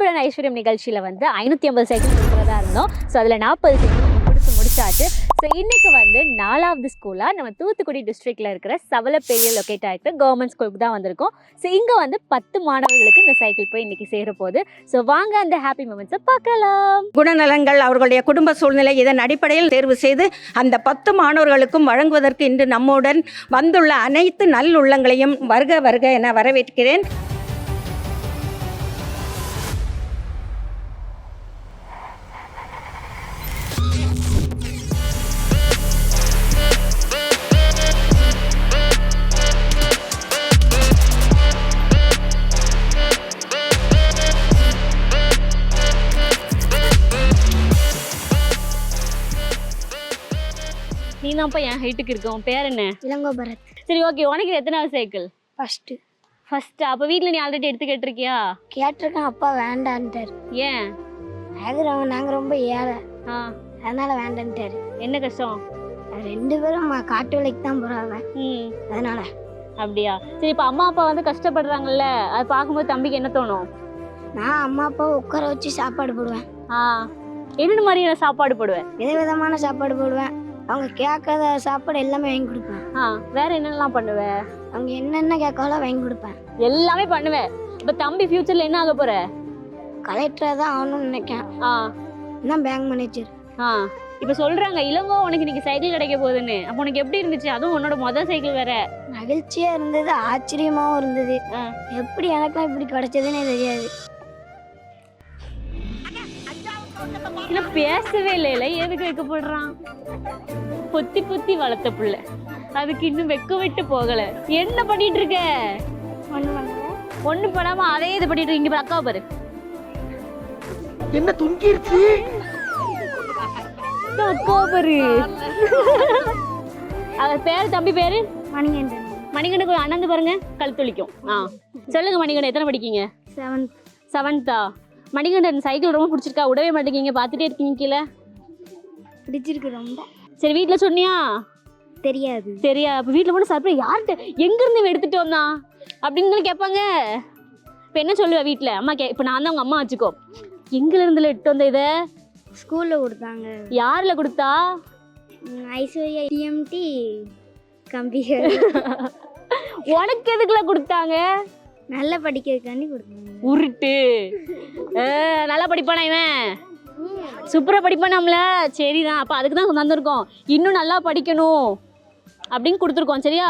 அன்புடன் ஐஸ்வர்யம் நிகழ்ச்சியில் வந்து 550 சைக்கிள் கொடுக்குறதா இருந்தோம். ஸோ அதில் 40 சைக்கிள் கொடுத்து முடிச்சாச்சு. ஸோ இன்றைக்கி வந்து 4வது ஸ்கூலாக நம்ம தூத்துக்குடி டிஸ்ட்ரிக்டில் இருக்கிற சவலப்பேரியில் லொக்கேட் ஆகிட்டு கவர்மெண்ட் ஸ்கூலுக்கு தான் வந்திருக்கோம். ஸோ இங்கே வந்து 10 மாணவர்களுக்கு இந்த சைக்கிள் போய் இன்றைக்கி சேர போகுது. ஸோ வாங்க அந்த ஹாப்பி மூமெண்ட்ஸை பார்க்கலாம். குணநலங்கள், அவர்களுடைய குடும்ப சூழ்நிலை இதன் அடிப்படையில் தேர்வு செய்து அந்த 10 மாணவர்களுக்கும் வழங்குவதற்கு இன்று நம்முடன் வந்துள்ள அனைத்து நல்லுள்ளங்களையும் வருக வருக என வரவேற்கிறேன். நீ தான்ப்பா என் ஹைட்டுக்கு இருக்க. உன் பேர் என்ன? இளங்கோ பரத். சரி, ஓகே. உனக்கு எத்தனாவது சைக்கிள்? ஃபர்ஸ்ட். அப்போ வீட்டில் நீ ஆல்ரெடி எடுத்து கேட்டிருக்கியா? கேட்டிருக்கேன், அப்பா வேண்டான்ட்டார். ஏன்? நாங்கள் ரொம்ப ஏழை, அதனால வேண்டான்ட்டாரு. என்ன கஷ்டம்? 2 பேரும் காட்டு வேலைக்கு தான் போகிறாங்க, அதனால. அப்படியா? சரி, இப்போ அம்மா அப்பா வந்து கஷ்டப்படுறாங்கல்ல, அது பார்க்கும்போது தம்பிக்கு என்ன தோணும்? நான் அம்மா அப்பாவை உட்கார வச்சு சாப்பாடு போடுவேன். என்னென்ன மாதிரியான சாப்பாடு போடுவேன்? விதவிதமான சாப்பாடு போடுவேன். அவங்க கேட்காத சாப்பாடு எல்லாமே வாங்கி கொடுப்பேன். வேற என்னெல்லாம் பண்ணுவேன்? அவங்க என்னென்ன கேட்காலோ வாங்கி கொடுப்பேன். எல்லாமே பண்ணுவேன். இப்போ தம்பி ஃபியூச்சர்ல என்ன ஆக போற? கலெக்டராக தான் ஆகணும்னு நினைக்கிறேன். இன்னும் பேங்க் மேனேஜர். இப்போ சொல்றாங்க இளங்கோ உனக்கு இன்னைக்கு சைக்கிள் கிடைக்க போகுதுன்னு. அப்போ உனக்கு எப்படி இருந்துச்சு? அதுவும் உன்னோட மொதல் சைக்கிள் வேற. மகிழ்ச்சியா இருந்தது, ஆச்சரியமாவும் இருந்தது. எப்படி எனக்கெல்லாம் இப்படி கிடைச்சதுன்னே தெரியாது. இன்னும் பேசவே இல்லை. எதுக்கு வைக்க போடுறான்? பொத்தி பொத்தி வளர்த்த புள்ள, அதுக்கு இன்னும் வெக்க விட்டு போகல. என்ன பண்ணிட்டு இருக்க? ஒண்ணு பண்ணாம அதே இது பண்ணிட்டு இங்க அக்கா பாரு, என்ன துங்கிருச்சு அக்கா பாரு. அவர் பேரு, தம்பி பேரு மணிகண்டன். மணிகண்டன் அண்ணந்து பாருங்க, கழுத்துளிக்கும். சொல்லுங்க மணிகண்டன், எத்தனை படிக்கீங்க? 7th. மணிகண்டன் சைக்கிள் ரொம்ப பிடிச்சிருக்கா? விடவே மாட்டேங்கிங்க, பார்த்துட்டே இருக்கீங்க கீழே. பிடிச்சிருக்கு ரொம்ப. சரி, வீட்டில் சொன்னியா? தெரியாது. சரியா? இப்போ வீட்டில் போனால் சர்ப்ரைஸ், யார்கிட்ட எங்கேருந்து எடுத்துகிட்டு வந்தான் அப்படின்னு தானே கேட்பாங்க. இப்போ என்ன சொல்லுவேன் வீட்டில்? அம்மா இப்போ நான் தான் உங்கள் அம்மா வச்சுக்கோ, எங்கேருந்துல எடுத்து வந்த இதை? ஸ்கூலில் கொடுத்தாங்க. யாரில் கொடுத்தா? Aishwarya TMT computer. உனக்கு எதுக்குல கொடுத்தாங்க? நல்லா படிக்கிறதுக்காண்டி கொடுத்தாங்க. உருட்டு. நல்லா படிப்பானா இவன்? சூப்பராக படிப்பானாம்ல? சரிதான். அப்போ அதுக்கு தான் வந்திருக்கோம். இன்னும் நல்லா படிக்கணும் அப்படின்னு கொடுத்துருக்கோம். சரியா?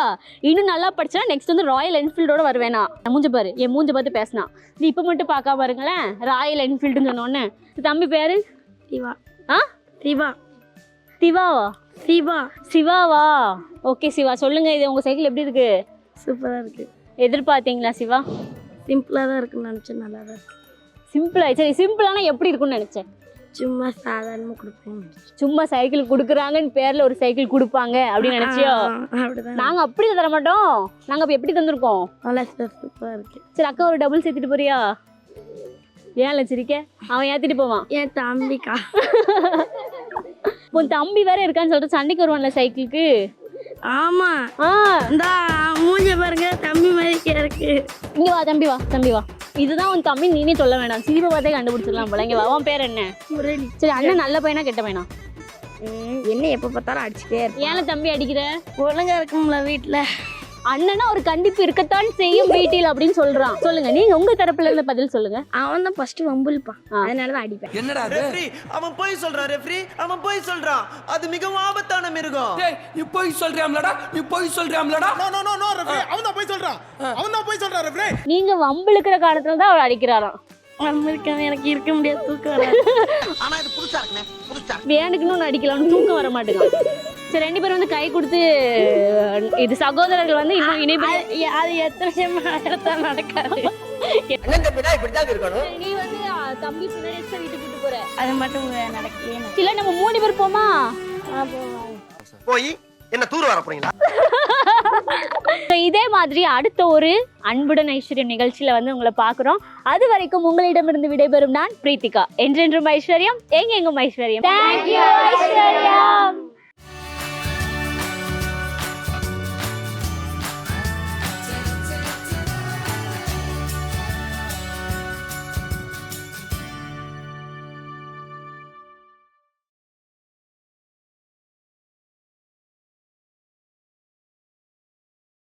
இன்னும் நல்லா படிச்சா நெக்ஸ்ட் வந்து ராயல் என்ஃபீல்டோட வருவேனா? மூஞ்ச பாரு, என் மூஞ்ச பார்த்து பேசினா. நீ இப்போ மட்டும் பார்க்காம பாருங்களேன், ராயல் என்ஃபீல்டுன்னு சொன்னோன்னு. தம்பி பேரு? சிவா. சிவா. சிவாவா? சிவாவா? ஓகே சிவா, சொல்லுங்க, இது உங்கள் சைக்கிள் எப்படி இருக்கு? சூப்பராக இருக்கு. எதிர்பார்த்தீங்களா சிவா? சிம்பிளாக தான் இருக்குன்னு நினச்சேன், நல்லா தான் இருக்கு. சிம்பிளா? சரி, சிம்பிளானா எப்படி இருக்குன்னு நினச்சேன்? சும்மா சாதாரணமாக கொடுப்போம். சும்மா சைக்கிள் கொடுக்குறாங்கன்னு பேரில் ஒரு சைக்கிள் கொடுப்பாங்க அப்படின்னு நினச்சியோ? அப்படிதான். நாங்கள் அப்படி தர மாட்டோம். நாங்கள் இப்போ எப்படி தந்திருக்கோம்? நல்லா சூப்பராக இருக்கு. சரி, அக்கா ஒரு டபுள் சேர்த்துட்டு போறியா? ஏன் லட்சிரிக்க? அவன் ஏற்றிட்டு போவான். என் தம்பிக்கா. உன் தம்பி வேற இருக்கான்னு சொல்லிட்டு சண்டைக்கு வருவான்ல சைக்கிளுக்கு. ஆமா. இந்த மூஞ்ச பாருங்க, தம்பி மாதிரி இருக்கு. இங்க வா தம்பி, தம்பி வா. இதுதான் உன் தம்பி, நீனே சொல்ல வேண்டாம், சிரிப்பை பார்த்தே கண்டுபிடிச்சிடலாம் போல. இங்க வா. உன் பேர் என்ன? முரளி. சரி, அண்ணன் நல்ல பையனா கெட்ட பையனா? என்ன எப்போ பார்த்தாலும் அடிச்சுட்டே இருக்கு. ஏன் தம்பி அடிக்கிற? ஒழுங்கா இருக்கும்ல வீட்டில். அண்ணனா ஒரு கண்டிப்பு இருக்கத்தான் செய்யும் வீட்டில் அப்படின்னு சொல்றான். சொல்லுங்க, நீங்க உங்க தரப்புல இருந்து பதில் சொல்லுங்க. அவன் தான் ஃபர்ஸ்ட் வம்புல்பான், அதனாலதான் அடிப்பேன். என்னடா ரெஃப்ரி, அவன் போய் சொல்றான். ரெஃப்ரி, அவன் போய் சொல்றான். அது மிகவும் ஆபத்தான மிருகம். டேய், நீ போய் சொல்றியாம்லடா? No no no no referee, அவன் தான் போய் சொல்றான். ரெஃப்ரி, நீங்க வம்பிழுக்கிற காரணத்துல தான் அவர் அடிக்கிறாராம். எனக்கு இருக்க முடியாது, தூக்கம் வராது. ஆனா இது புதுசா இருக்குனே, புதுசா. வேணுக்குன்னு ஒன்று அடிக்கலாம்னு தூக்கம் வர மாட்டேங்குது. சரி, 2 பேரும் வந்து கை கொடுத்து, இது சகோதரர்கள் வந்து இன்னும் இணைப்பு. அது எத்தனை வருஷம் நடக்காது. நீ வந்து தம்பி பின்னாடி வீட்டுக்கு கூட்டு போற, அது மட்டும் நடக்கவே. இல்ல நம்ம 3 பேர் போமா? போய் என்ன தூர் வர போறீங்களா? இதே மாதிரி அடுத்த ஒரு அன்புடன் ஐஸ்வர்யம் நிகழ்ச்சியில வந்து உங்களை பார்க்குறோம். அது வரைக்கும் உங்களிடமிருந்து விடைபெறும் நான் பிரீத்திகா. என்றென்றும் ஐஸ்வர்யம், எங்கெங்கும் ஐஸ்வர்யம். தேங்க்யூ ஐஸ்வர்யம்.